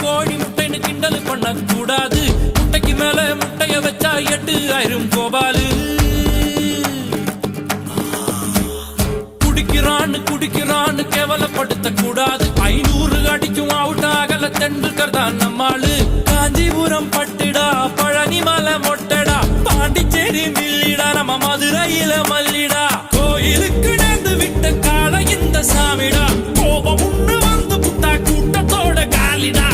கோழி முட்டைன்னு கிண்டல் பண்ண கூடாது. முட்டைக்கு மேல முட்டைய வச்சா 8000 கோபாலு. குடிக்கிறான்னு கேவலப்படுத்த கூடாது. 500 அடிக்கும் அவுட் ஆகல தெண்டுல்கர் தான் நம்மாளு. காஞ்சிபுரம் பட்டுடா, பழனி மலை மொட்டடா, பாண்டிச்சேரி மில்லிடா, நம்ம மதுரையில மல்லிடா. கோயிலுக்கு நேர்ந்து விட்ட கால இந்த சாமிடா, கோபம் உண்ணு வந்து புட்டா கூட்டத்தோட காலிடா.